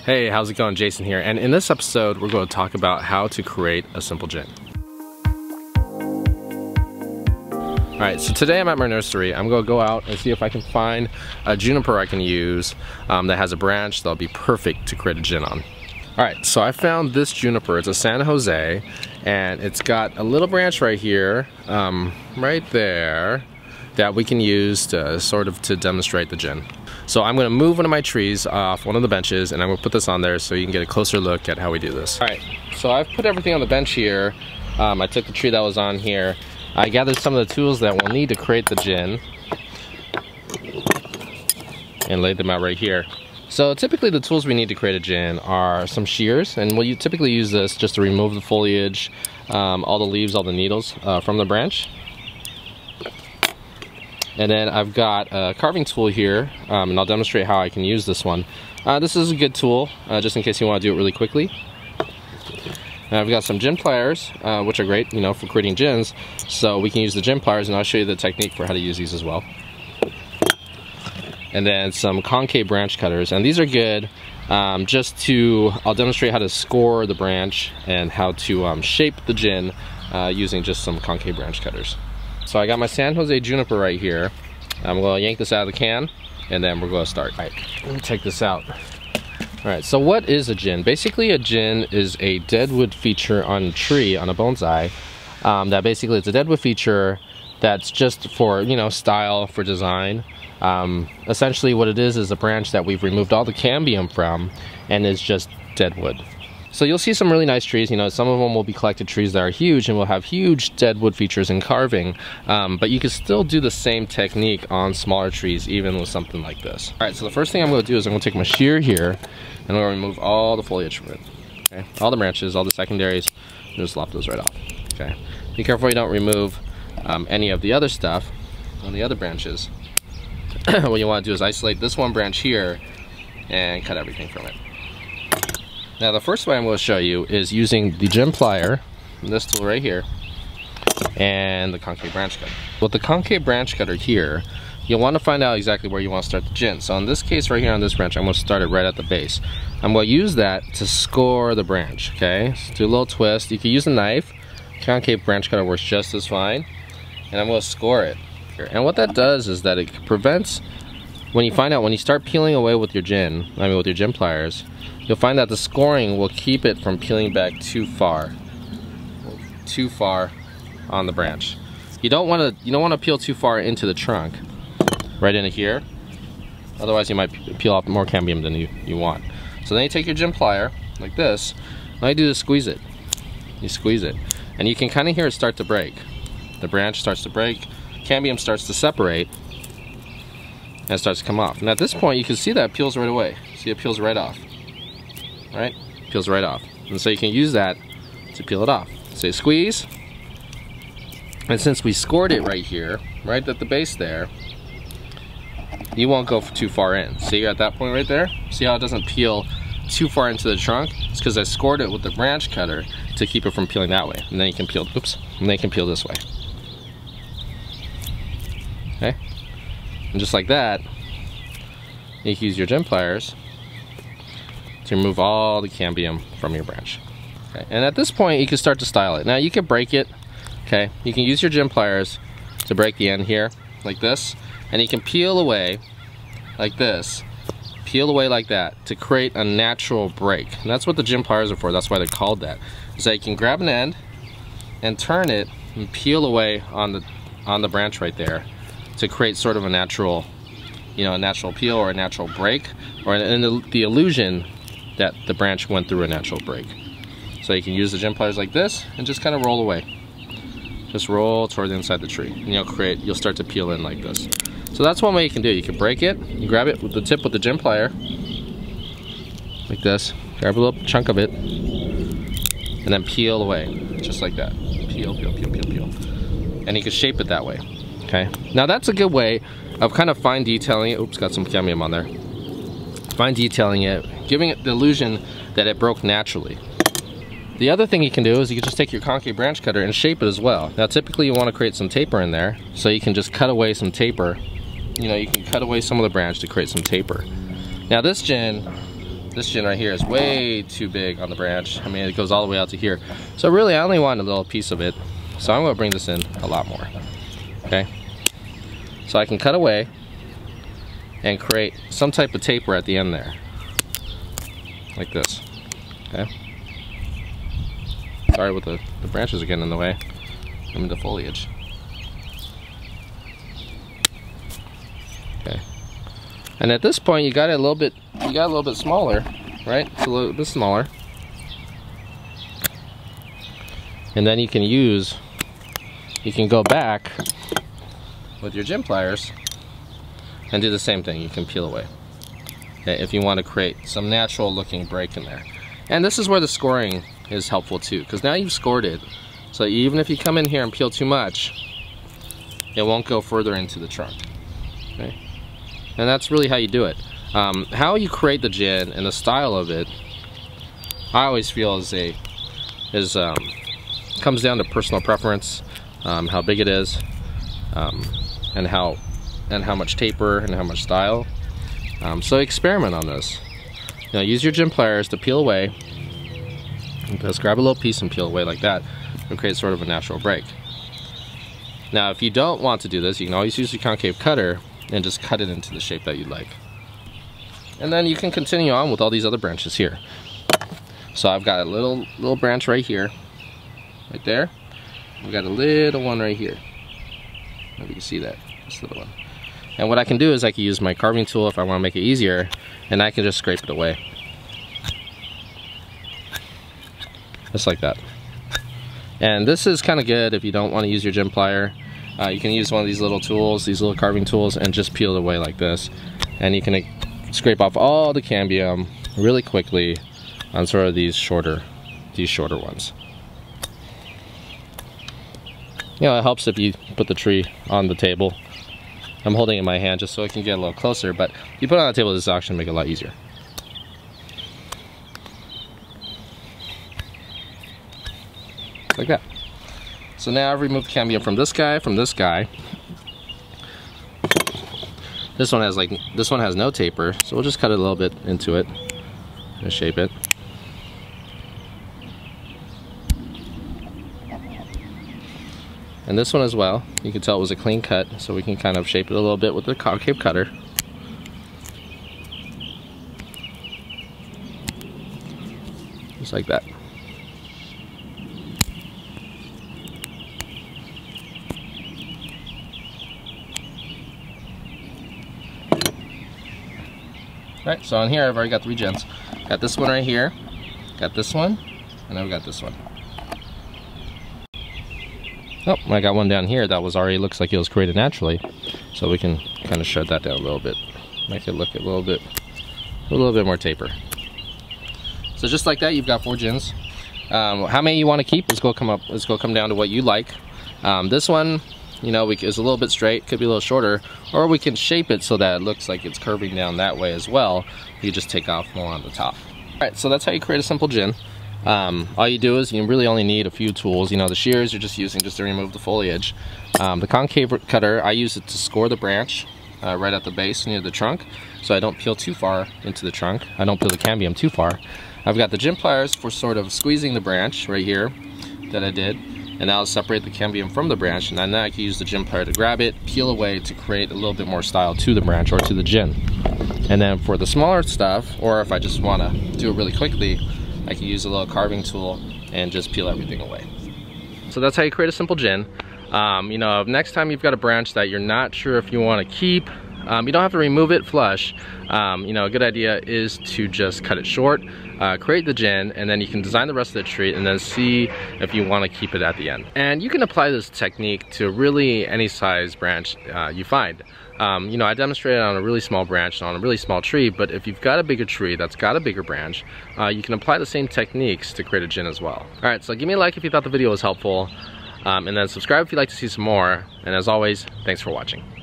Hey, how's it going? Jason here, and in this episode we're going to talk about how to create a simple gin. Alright, so today I'm at my nursery. I'm going to go out and see if I can find a juniper I can use that has a branch that'll be perfect to create a gin on. Alright, so I found this juniper. It's a San Jose, and it's got a little branch right here, right there, that we can use to to demonstrate the gin. So I'm going to move one of my trees off one of the benches, and I'm going to put this on there so you can get a closer look at how we do this. Alright, so I've put everything on the bench here. I took the tree that was on here. I gathered some of the tools that we'll need to create the gin and laid them out right here. So typically the tools we need to create a gin are some shears, and we'll typically use this just to remove the foliage, all the leaves, all the needles from the branch. And then I've got a carving tool here, and I'll demonstrate how I can use this one. This is a good tool, just in case you want to do it really quickly. And I've got some gin pliers, which are great, you know, for creating gins. So we can use the gin pliers, and I'll show you the technique for how to use these as well. And then some concave branch cutters, and these are good I'll demonstrate how to score the branch and how to shape the gin using just some concave branch cutters. So I got my San Jose juniper right here. I'm going to yank this out of the can, and then we're going to start. All right, let me take this out. All right, so what is a gin? Basically, a gin is a deadwood feature on a tree, on a bonsai. That basically it's a deadwood feature that's just for, you know, style, for design. Essentially what it is a branch that we've removed all the cambium from, and is just deadwood. So you'll see some really nice trees. You know, some of them will be collected trees that are huge and will have huge deadwood features in carving, but you can still do the same technique on smaller trees, even with something like this. All right, so the first thing I'm going to do is I'm going to take my shear here, and I'm going to remove all the foliage from it. Okay, all the branches, all the secondaries, and just lop those right off. Okay, be careful you don't remove any of the other stuff on the other branches. What you want to do is isolate this one branch here and cut everything from it. Now the first way I'm going to show you is using the gin plier, this tool right here, and the concave branch cutter. With the concave branch cutter here, you'll want to find out exactly where you want to start the gin. So in this case right here on this branch, I'm going to start it right at the base. I'm going to use that to score the branch, okay? So do a little twist. You can use a knife. Concave branch cutter works just as fine. And I'm going to score it. And what that does is that it prevents, when you start peeling away with your gin, with your gin pliers, you'll find that the scoring will keep it from peeling back too far on the branch. You don't want to peel too far into the trunk, right into here. Otherwise you might peel off more cambium than you want. So then you take your gin plier like this. All you do is squeeze it. You squeeze it, and you can kind of hear it start to break. The branch starts to break, cambium starts to separate, and it starts to come off. And at this point you can see that it peels right away. See, it peels right off. Right? Peels right off. And so you can use that to peel it off. So you squeeze, and since we scored it right here, right at the base there, you won't go too far in. See, you're at that point right there? See how it doesn't peel too far into the trunk? It's because I scored it with the branch cutter to keep it from peeling that way. And then you can peel, and then you can peel this way. Okay? And just like that, you can use your gin pliers to remove all the cambium from your branch. Okay, and at this point you can start to style it. Now you can break it, okay? You can use your gin pliers to break the end here, like this, and you can peel away like this, peel away like that to create a natural break. And that's what the gin pliers are for, that's why they're called that. So you can grab an end and turn it and peel away on the branch right there to create sort of a natural, you know, a natural peel or a natural break, or the illusion that the branch went through a natural break. So you can use the gin pliers like this and just kind of roll away. Just roll toward the inside the tree, and you'll start to peel in like this. So that's one way you can do it. You can break it, you grab it with the tip with the gin plier, like this, grab a little chunk of it, and then peel away, just like that. Peel, peel, peel, peel, peel. And you can shape it that way, okay? Now that's a good way of kind of fine detailing it. Oops, got some cambium on there. Fine detailing it, giving it the illusion that it broke naturally. The other thing you can do is you can just take your concave branch cutter and shape it as well. Now typically you want to create some taper in there, so you can just cut away some taper. You know, you can cut away some of the branch to create some taper. Now this gin this gin right here is way too big on the branch. I mean, it goes all the way out to here. So really, I only want a little piece of it. So I'm gonna bring this in a lot more, okay? So I can cut away and create some type of taper at the end there, like this, okay? Sorry with the branches are getting in the way. I mean the foliage. Okay. And at this point you got it a little bit smaller, right? It's a little bit smaller. And then you can go back with your gin pliers and do the same thing. You can peel away. Okay, if you want to create some natural looking break in there. And this is where the scoring is helpful too, because now you've scored it. So even if you come in here and peel too much, it won't go further into the trunk. Okay? And that's really how you do it. How you create the gin and the style of it, I always feel comes down to personal preference, how big it is, and how much taper and how much style. So experiment on this. You know, use your gin pliers to peel away. Just grab a little piece and peel away like that, and create sort of a natural break. Now, if you don't want to do this, you can always use your concave cutter and just cut it into the shape that you'd like. And then you can continue on with all these other branches here. So I've got a little branch right here, right there. We've got a little one right here. Maybe you can see that, this little one. And what I can do is I can use my carving tool if I want to make it easier, and I can just scrape it away. Just like that. And this is kind of good if you don't want to use your gin plier. You can use one of these little tools, these little carving tools, and just peel it away like this. And you can scrape off all the cambium really quickly on sort of these shorter ones. You know, it helps if you put the tree on the table. I'm holding it in my hand just so I can get a little closer, but if you put it on the table, this will actually make it a lot easier. Like that. So now I've removed cambium from this guy, This one has no taper, so we'll just cut a little bit into it and shape it. And this one as well, you can tell it was a clean cut, so we can kind of shape it a little bit with the concave cutter. Just like that. Alright, so on here I've already got 3 gins. Got this one right here, got this one, and then we got this one. Oh, I got one down here that was already, looks like it was created naturally. So we can kind of shred that down a little bit. Make it look a little bit more taper. So just like that, you've got 4 gins. How many you want to keep is going to come down to what you like. This one, you know, is a little bit straight, could be a little shorter, or we can shape it so that it looks like it's curving down that way as well. You just take off more on the top. Alright, so that's how you create a simple gin. All you do is you really only need a few tools. You know, the shears you're just using just to remove the foliage. The concave cutter, I use it to score the branch right at the base near the trunk, so I don't peel too far into the trunk. I don't peel the cambium too far. I've got the gin pliers for sort of squeezing the branch right here that I did, and now I'll separate the cambium from the branch, and then I can use the gin plier to grab it, peel away to create a little bit more style to the branch or to the gin. And then for the smaller stuff, or if I just want to do it really quickly, I can use a little carving tool and just peel everything away. So that's how you create a simple gin. You know, next time you've got a branch that you're not sure if you want to keep, you don't have to remove it flush. You know, a good idea is to just cut it short, create the gin, and then you can design the rest of the tree and then see if you want to keep it at the end. And you can apply this technique to really any size branch you find. You know, I demonstrated on a really small branch on a really small tree, but if you've got a bigger tree that's got a bigger branch, you can apply the same techniques to create a gin as well. Alright, so give me a like if you thought the video was helpful, and then subscribe if you'd like to see some more, and as always, thanks for watching.